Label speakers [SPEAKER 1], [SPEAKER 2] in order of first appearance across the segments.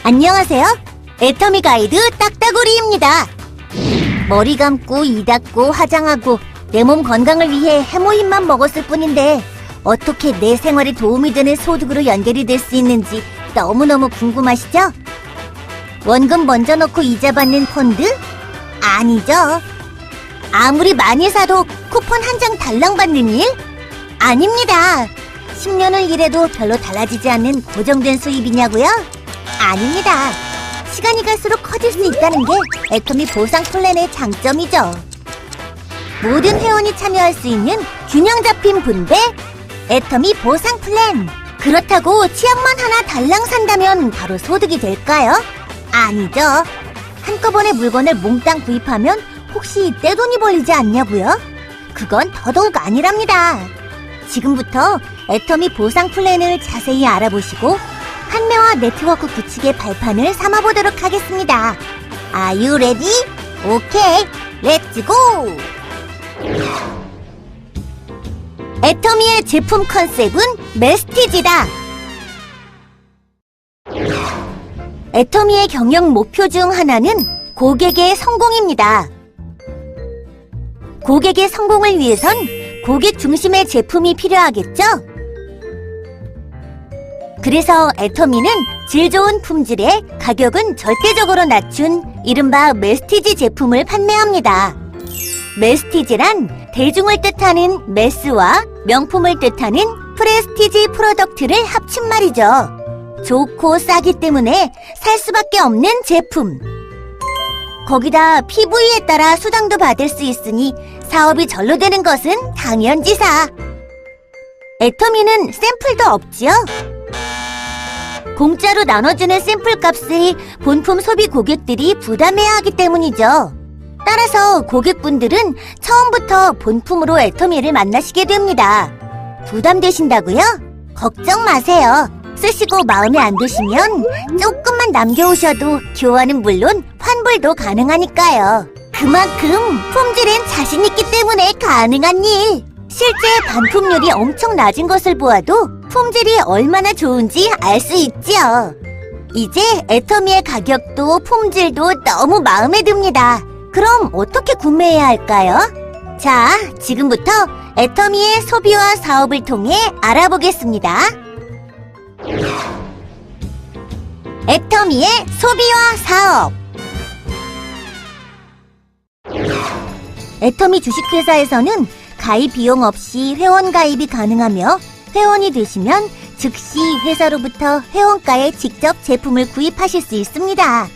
[SPEAKER 1] 안녕하세요. 애터미 가이드 딱따구리입니다. 머리 감고 이 닦고 화장하고 내 몸 건강을 위해 해모힘만 먹었을 뿐인데 어떻게 내 생활에 도움이 되는 소득으로 연결이 될 수 있는지 너무너무 궁금하시죠? 원금 먼저 넣고 이자 받는 펀드? 아니죠. 아무리 많이 사도 쿠폰 한 장 달랑 받는 일? 아닙니다. 10년을 일해도 별로 달라지지 않는 고정된 수입이냐고요? 아닙니다. 시간이 갈수록 커질 수 있다는 게 애터미 보상 플랜의 장점이죠. 모든 회원이 참여할 수 있는 균형 잡힌 분배 애터미 보상 플랜. 그렇다고 치약만 하나 달랑 산다면 바로 소득이 될까요? 아니죠. 한꺼번에 물건을 몽땅 구입하면 혹시 떼돈이 벌리지 않냐고요? 그건 더더욱 아니랍니다. 지금부터 애터미 보상 플랜을 자세히 알아보시고 판매와 네트워크 구축의 발판을 삼아보도록 하겠습니다. Are you ready? 오케이, 렛츠 고! 애터미의 제품 컨셉은 메스티지다. 애터미의 경영 목표 중 하나는 고객의 성공입니다. 고객의 성공을 위해선 고객 중심의 제품이 필요하겠죠? 그래서 애터미는 질 좋은 품질에 가격은 절대적으로 낮춘 이른바 메스티지 제품을 판매합니다. 메스티지란 대중을 뜻하는 매스와 명품을 뜻하는 프레스티지 프로덕트를 합친 말이죠. 좋고 싸기 때문에 살 수밖에 없는 제품. 거기다 PV에 따라 수당도 받을 수 있으니 사업이 절로 되는 것은 당연지사. 애터미는 샘플도 없지요? 공짜로 나눠주는 샘플 값을 본품 소비 고객들이 부담해야 하기 때문이죠. 따라서 고객분들은 처음부터 본품으로 애터미를 만나시게 됩니다. 부담되신다고요? 걱정 마세요. 쓰시고 마음에 안 드시면 조금만 남겨오셔도 교환은 물론 환불도 가능하니까요. 그만큼 품질엔 자신 있기 때문에 가능한 일. 실제 반품률이 엄청 낮은 것을 보아도 품질이 얼마나 좋은지 알 수 있지요. 이제 애터미의 가격도 품질도 너무 마음에 듭니다. 그럼 어떻게 구매해야 할까요? 자, 지금부터 애터미의 소비와 사업을 통해 알아보겠습니다. 애터미의 소비와 사업. 애터미 주식회사에서는 가입 비용 없이 회원 가입이 가능하며 회원이 되시면 즉시 회사로부터 회원가에 직접 제품을 구입하실 수 있습니다.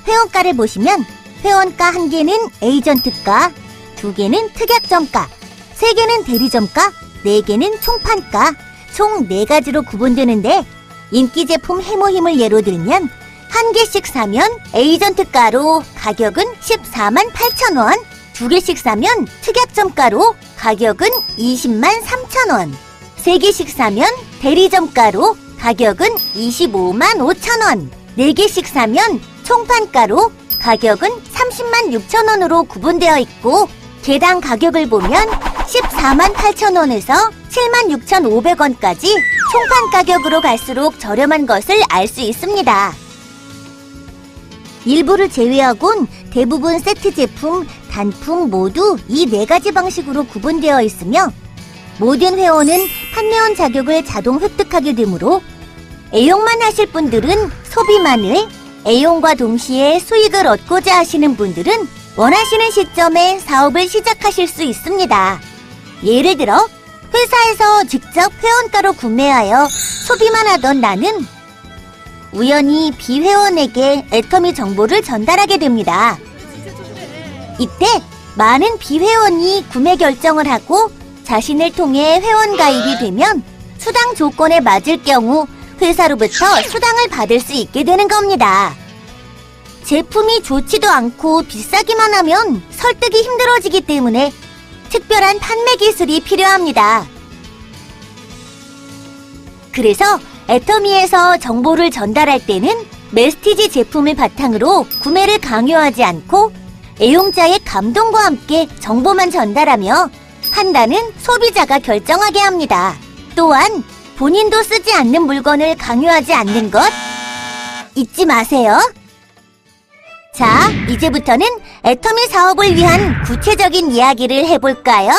[SPEAKER 1] 회원가를 보시면 회원가 1개는 에이전트가, 2개는 특약점가, 3개는 대리점가, 4개는 총판가, 총 4가지로 구분되는데 인기 제품 해모힘을 예로 들면 1개씩 사면 에이전트가로 가격은 14만 8천 원, 2개씩 사면 특약점가로 가격은 20만 3천 원, 3개씩 사면 대리점가로 가격은 25만 5천 원, 4개씩 사면 총판가로 가격은 30만 6천 원으로 구분되어 있고 개당 가격을 보면 14만 8천 원에서 7만 6,500원까지 총판 가격으로 갈수록 저렴한 것을 알 수 있습니다. 일부를 제외하곤 대부분 세트 제품, 단품 모두 이 4가지 방식으로 구분되어 있으며 모든 회원은 판매원 자격을 자동 획득하게 되므로 애용만 하실 분들은 소비만을, 애용과 동시에 수익을 얻고자 하시는 분들은 원하시는 시점에 사업을 시작하실 수 있습니다. 예를 들어 회사에서 직접 회원가로 구매하여 소비만 하던 나는 우연히 비회원에게 애터미 정보를 전달하게 됩니다. 이때 많은 비회원이 구매 결정을 하고 자신을 통해 회원 가입이 되면 수당 조건에 맞을 경우 회사로부터 수당을 받을 수 있게 되는 겁니다. 제품이 좋지도 않고 비싸기만 하면 설득이 힘들어지기 때문에 특별한 판매 기술이 필요합니다. 그래서 애터미에서 정보를 전달할 때는 메스티지 제품을 바탕으로 구매를 강요하지 않고 애용자의 감동과 함께 정보만 전달하며 판단은 소비자가 결정하게 합니다. 또한 본인도 쓰지 않는 물건을 강요하지 않는 것, 잊지 마세요. 자, 이제부터는 애터미 사업을 위한 구체적인 이야기를 해볼까요?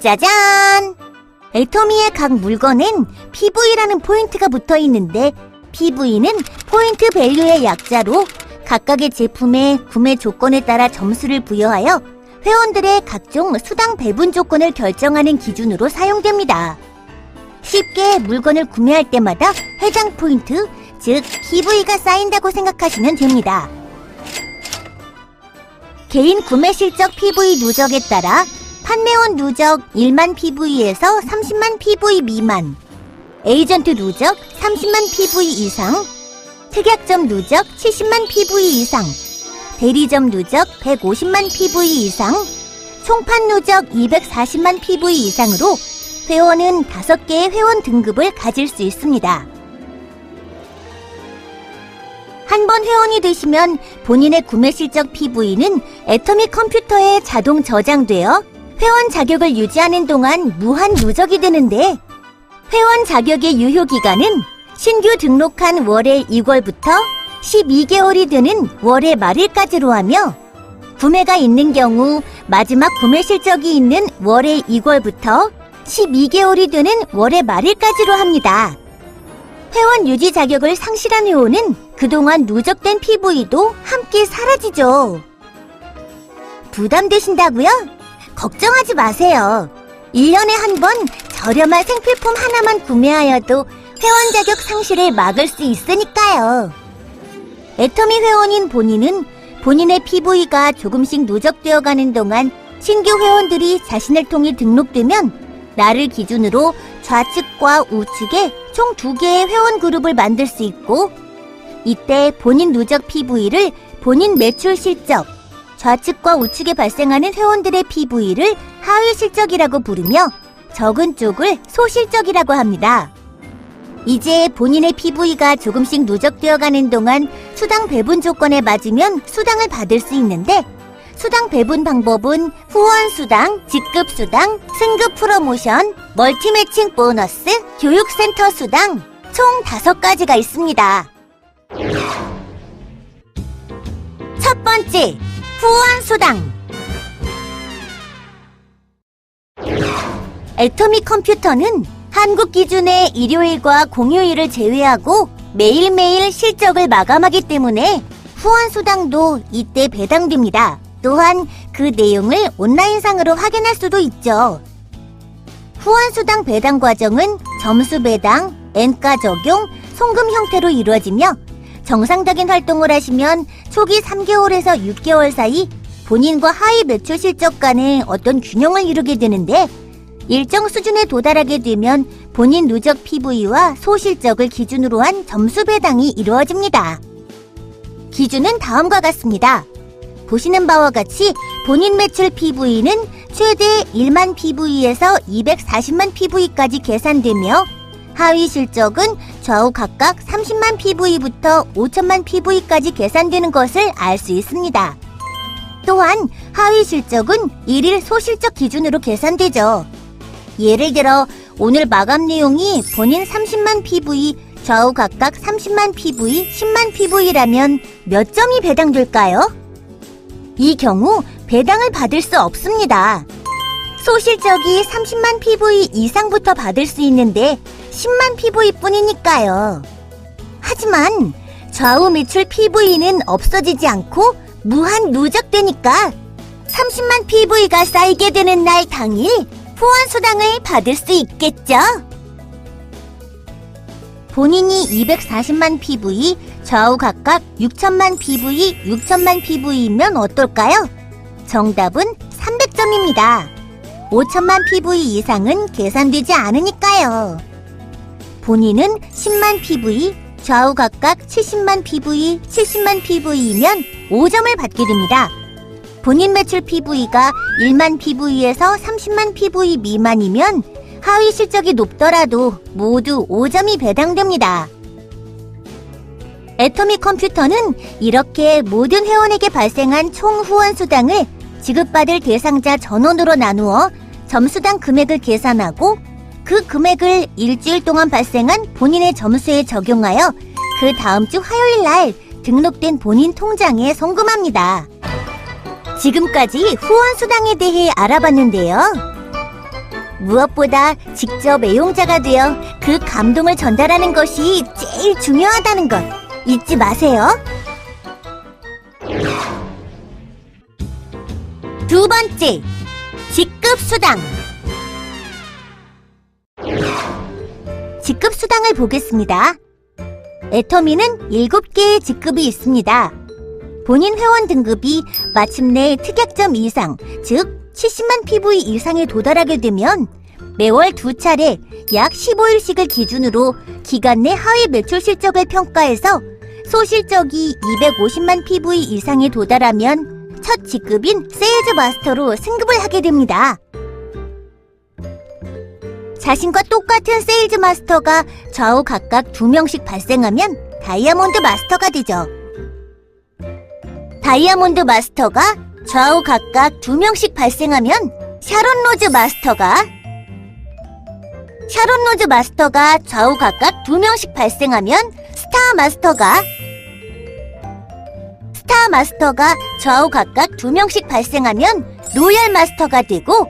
[SPEAKER 1] 짜잔! 애터미의 각 물건엔 PV라는 포인트가 붙어 있는데 PV는 포인트 밸류의 약자로 각각의 제품의 구매 조건에 따라 점수를 부여하여 회원들의 각종 수당 배분 조건을 결정하는 기준으로 사용됩니다. 쉽게 물건을 구매할 때마다 회장 포인트, 즉 PV가 쌓인다고 생각하시면 됩니다. 개인 구매 실적 PV 누적에 따라 판매원 누적 1만 PV에서 30만 PV 미만, 에이전트 누적 30만 PV 이상, 특약점 누적 70만 PV 이상, 대리점 누적 150만 PV 이상, 총판 누적 240만 PV 이상으로 회원은 5개의 회원 등급을 가질 수 있습니다. 한 번 회원이 되시면 본인의 구매 실적 PV는 애터미 컴퓨터에 자동 저장되어 회원 자격을 유지하는 동안 무한 누적이 되는데 회원 자격의 유효 기간은 신규 등록한 월의 2월부터 12개월이 되는 월의 말일까지로 하며 구매가 있는 경우 마지막 구매 실적이 있는 월의 2월부터 12개월이 되는 월의 말일까지로 합니다. 회원 유지 자격을 상실한 회원은 그동안 누적된 PV도 함께 사라지죠. 부담되신다고요? 걱정하지 마세요. 1년에 한 번 저렴한 생필품 하나만 구매하여도 회원 자격 상실을 막을 수 있으니까요. 애터미 회원인 본인은 본인의 PV가 조금씩 누적되어 가는 동안 신규 회원들이 자신을 통해 등록되면 나를 기준으로 좌측과 우측에 총 2개의 회원 그룹을 만들 수 있고 이때 본인 누적 PV를 본인 매출 실적, 좌측과 우측에 발생하는 회원들의 PV를 하위 실적이라고 부르며 적은 쪽을 소실적이라고 합니다. 이제 본인의 PV가 조금씩 누적되어 가는 동안 수당 배분 조건에 맞으면 수당을 받을 수 있는데 수당 배분 방법은 후원 수당, 직급 수당, 승급 프로모션, 멀티 매칭 보너스, 교육센터 수당 총 5가지가 있습니다. 첫 번째, 후원 수당. 애터미 컴퓨터는 한국 기준의 일요일과 공휴일을 제외하고 매일매일 실적을 마감하기 때문에 후원 수당도 이때 배당됩니다. 또한 그 내용을 온라인상으로 확인할 수도 있죠. 후원수당 배당 과정은 점수 배당, N가 적용, 송금 형태로 이루어지며 정상적인 활동을 하시면 초기 3개월에서 6개월 사이 본인과 하위 매출 실적 간에 어떤 균형을 이루게 되는데 일정 수준에 도달하게 되면 본인 누적 PV와 소실적을 기준으로 한 점수 배당이 이루어집니다. 기준은 다음과 같습니다. 보시는 바와 같이 본인 매출 PV는 최대 1만 PV에서 240만 PV까지 계산되며 하위 실적은 좌우 각각 30만 PV부터 5천만 PV까지 계산되는 것을 알 수 있습니다. 또한 하위 실적은 일일 소실적 기준으로 계산되죠. 예를 들어 오늘 마감 내용이 본인 30만 PV, 좌우 각각 30만 PV, 10만 PV라면 몇 점이 배당될까요? 이 경우 배당을 받을 수 없습니다. 소실적이 30만 PV 이상부터 받을 수 있는데 10만 PV 뿐이니까요. 하지만 좌우 매출 PV는 없어지지 않고 무한 누적되니까 30만 PV가 쌓이게 되는 날 당일 후원 수당을 받을 수 있겠죠? 본인이 240만 PV, 좌우 각각 6천만 PV, 6천만 PV이면 어떨까요? 정답은 300점입니다. 5천만 PV 이상은 계산되지 않으니까요. 본인은 10만 PV, 좌우 각각 70만 PV, 70만 PV이면 5점을 받게 됩니다. 본인 매출 PV가 1만 PV에서 30만 PV 미만이면 하위 실적이 높더라도 모두 5점이 배당됩니다. 애터미 컴퓨터는 이렇게 모든 회원에게 발생한 총 후원 수당을 지급받을 대상자 전원으로 나누어 점수당 금액을 계산하고 그 금액을 일주일 동안 발생한 본인의 점수에 적용하여 그 다음 주 화요일 날 등록된 본인 통장에 송금합니다. 지금까지 후원 수당에 대해 알아봤는데요. 무엇보다 직접 애용자가 되어 그 감동을 전달하는 것이 제일 중요하다는 것 잊지 마세요. 두 번째, 직급 수당. 직급 수당을 보겠습니다. 애터미는 7개의 직급이 있습니다. 본인 회원 등급이 마침내 특약점 이상, 즉 70만 PV 이상에 도달하게 되면 매월 2차례 약 15일씩을 기준으로 기간 내 하위 매출 실적을 평가해서 소실적이 250만 PV 이상에 도달하면 첫 직급인 세일즈 마스터로 승급을 하게 됩니다. 자신과 똑같은 세일즈 마스터가 좌우 각각 2명씩 발생하면 다이아몬드 마스터가 되죠. 다이아몬드 마스터가 좌우 각각 2명씩 발생하면 샤론 로즈 마스터가 좌우 각각 2명씩 발생하면 스타 마스터가 좌우 각각 2명씩 발생하면 로열 마스터가 되고,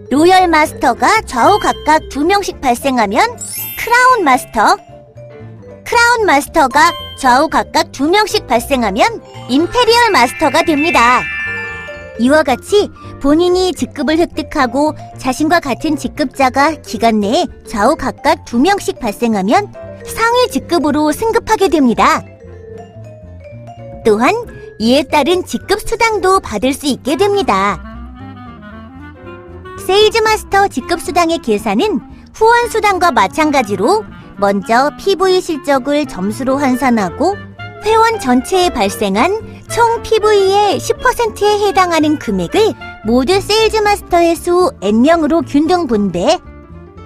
[SPEAKER 1] 로열 마스터가 좌우 각각 2명씩 발생하면 크라운 마스터가 좌우 각각 2명씩 발생하면 임페리얼 마스터가 됩니다. 이와 같이 본인이 직급을 획득하고 자신과 같은 직급자가 기간 내에 좌우 각각 2명씩 발생하면 상위 직급으로 승급하게 됩니다. 또한 이에 따른 직급 수당도 받을 수 있게 됩니다. 세일즈 마스터 직급 수당의 계산은 후원 수당과 마찬가지로 먼저 PV 실적을 점수로 환산하고 회원 전체에 발생한 총 PV의 10%에 해당하는 금액을 모두 세일즈 마스터의 수 N명으로 균등 분배,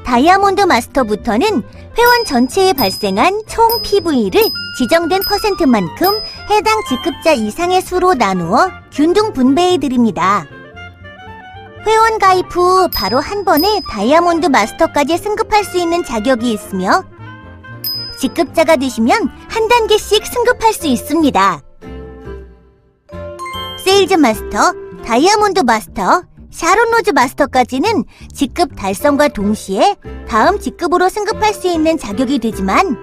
[SPEAKER 1] 다이아몬드 마스터부터는 회원 전체에 발생한 총 PV를 지정된 퍼센트만큼 해당 직급자 이상의 수로 나누어 균등 분배해드립니다. 회원 가입 후 바로 한 번에 다이아몬드 마스터까지 승급할 수 있는 자격이 있으며 직급자가 되시면 한 단계씩 승급할 수 있습니다. 세일즈 마스터, 다이아몬드 마스터, 샤론 로즈 마스터까지는 직급 달성과 동시에 다음 직급으로 승급할 수 있는 자격이 되지만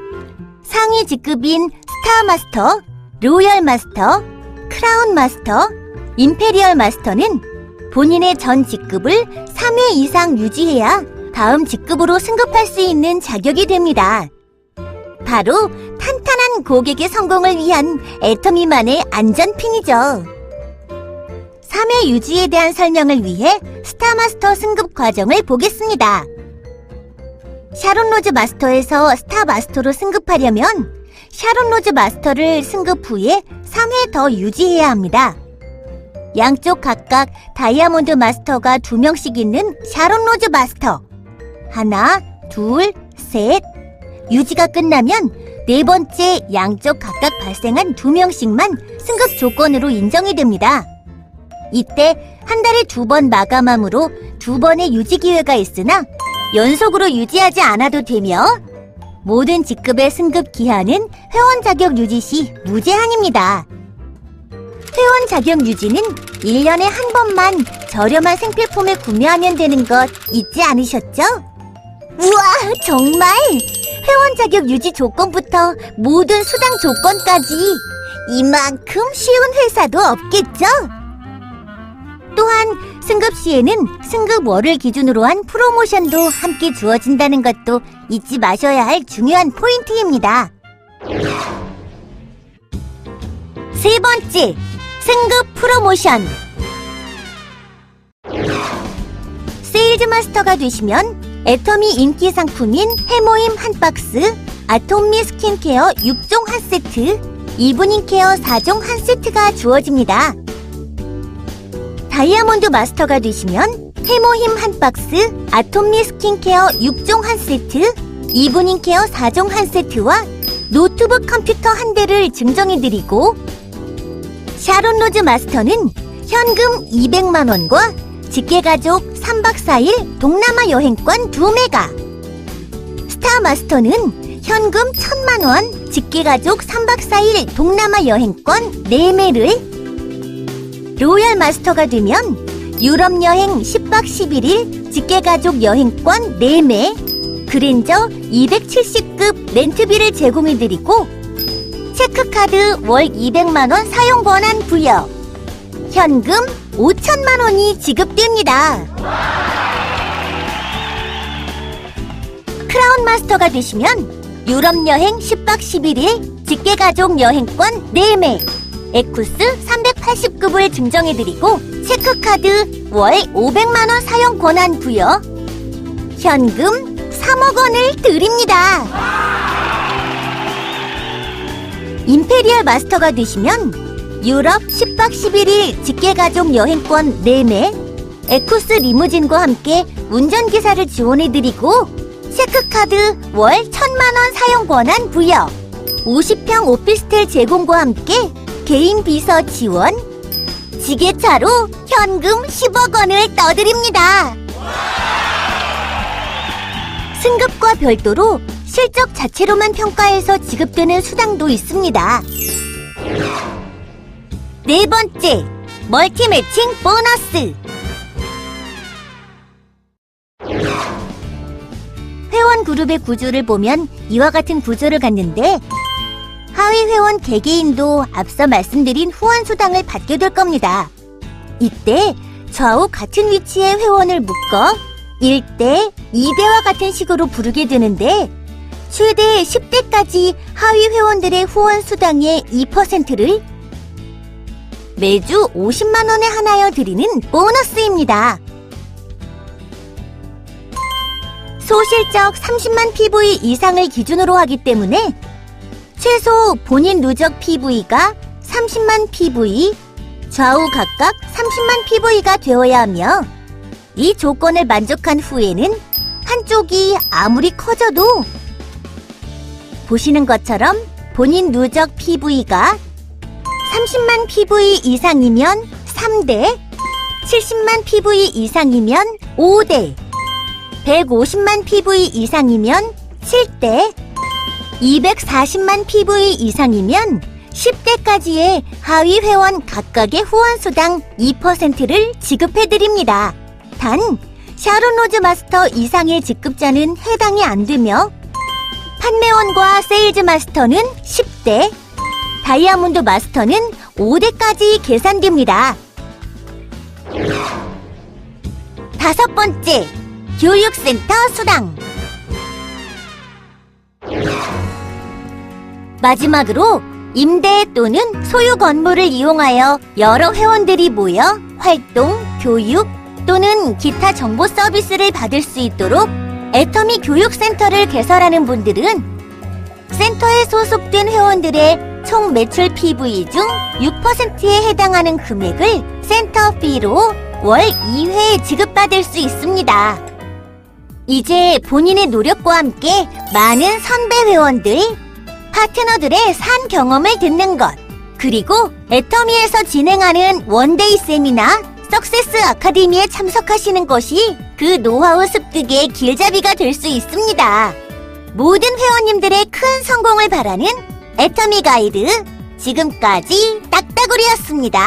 [SPEAKER 1] 상위 직급인 스타 마스터, 로열 마스터, 크라운 마스터, 임페리얼 마스터는 본인의 전 직급을 3회 이상 유지해야 다음 직급으로 승급할 수 있는 자격이 됩니다. 바로 탄탄한 고객의 성공을 위한 애터미만의 안전핀이죠. 3회 유지에 대한 설명을 위해 스타마스터 승급 과정을 보겠습니다. 샤론 로즈 마스터에서 스타 마스터로 승급하려면 샤론 로즈 마스터를 승급 후에 3회 더 유지해야 합니다. 양쪽 각각 다이아몬드 마스터가 2명씩 있는 샤론 로즈 마스터. 하나, 둘, 셋. 유지가 끝나면 네 번째 양쪽 각각 발생한 2명씩만 승급 조건으로 인정이 됩니다. 이때 한 달에 2번 마감함으로 2번의 유지 기회가 있으나 연속으로 유지하지 않아도 되며 모든 직급의 승급 기한은 회원 자격 유지 시 무제한입니다. 회원 자격 유지는 1년에 한 번만 저렴한 생필품을 구매하면 되는 것 잊지 않으셨죠? 우와, 정말! 회원 자격 유지 조건부터 모든 수당 조건까지 이만큼 쉬운 회사도 없겠죠? 또한 승급 시에는 승급월을 기준으로 한 프로모션도 함께 주어진다는 것도 잊지 마셔야 할 중요한 포인트입니다. 세 번째, 승급 프로모션. 세일즈 마스터가 되시면 애터미 인기 상품인 해모임 한 박스, 아톰미 스킨케어 6종 한 세트, 이브닝 케어 4종 한 세트가 주어집니다. 다이아몬드 마스터가 되시면 해모힘 한 박스, 아톰미 스킨케어 6종 한 세트, 이브닝 케어 4종 한 세트와 노트북 컴퓨터 한 대를 증정해드리고, 샤론 로즈 마스터는 현금 200만원과 직계가족 3박 4일 동남아 여행권 2매가, 스타 마스터는 현금 1,000만원, 직계가족 3박 4일 동남아 여행권 4매를, 로얄 마스터가 되면 유럽 여행 10박 11일 직계가족 여행권 4매, 그랜저 270급 렌트비를 제공해드리고 체크카드 월 200만원 사용 권한 부여, 현금 5,000만원이 지급됩니다. 크라운 마스터가 되시면 유럽 여행 10박 11일 직계가족 여행권 4매, 에쿠스 380급을 증정해드리고 체크카드 월 500만원 사용 권한 부여, 현금 3억 원을 드립니다. 임페리얼 마스터가 되시면 유럽 10박 11일 직계가족 여행권 4매, 에쿠스 리무진과 함께 운전기사를 지원해드리고 체크카드 월 1,000만원 사용 권한 부여, 50평 오피스텔 제공과 함께 개인 비서 지원, 지게차로 현금 10억 원을 떠드립니다. 승급과 별도로 실적 자체로만 평가해서 지급되는 수당도 있습니다. 네 번째, 멀티 매칭 보너스. 회원 그룹의 구조를 보면 이와 같은 구조를 갖는데, 하위 회원 개개인도 앞서 말씀드린 후원 수당을 받게 될 겁니다. 이때 좌우 같은 위치의 회원을 묶어 1대, 2대와 같은 식으로 부르게 되는데, 최대 10대까지 하위 회원들의 후원 수당의 2%를 매주 50만 원에 한하여 드리는 보너스입니다. 소실적 30만 PV 이상을 기준으로 하기 때문에 최소 본인 누적 PV가 30만 PV, 좌우 각각 30만 PV가 되어야 하며, 이 조건을 만족한 후에는 한쪽이 아무리 커져도 보시는 것처럼 본인 누적 PV가 30만 PV 이상이면 3대, 70만 PV 이상이면 5대, 150만 PV 이상이면 7대, 240만 PV 이상이면 10대까지의 하위 회원 각각의 후원수당 2%를 지급해드립니다. 단, 샤론로즈 마스터 이상의 직급자는 해당이 안 되며, 판매원과 세일즈 마스터는 10대, 다이아몬드 마스터는 5대까지 계산됩니다. 다섯 번째, 교육센터 수당. 마지막으로 임대 또는 소유 건물을 이용하여 여러 회원들이 모여 활동, 교육 또는 기타 정보 서비스를 받을 수 있도록 애터미 교육센터를 개설하는 분들은 센터에 소속된 회원들의 총 매출 PV 중 6%에 해당하는 금액을 센터비로 월 2회 지급받을 수 있습니다. 이제 본인의 노력과 함께 많은 선배 회원들, 파트너들의 산 경험을 듣는 것, 그리고 애터미에서 진행하는 원데이 세미나 석세스 아카데미에 참석하시는 것이 그 노하우 습득의 길잡이가 될 수 있습니다. 모든 회원님들의 큰 성공을 바라는 애터미 가이드, 지금까지 딱따구리였습니다.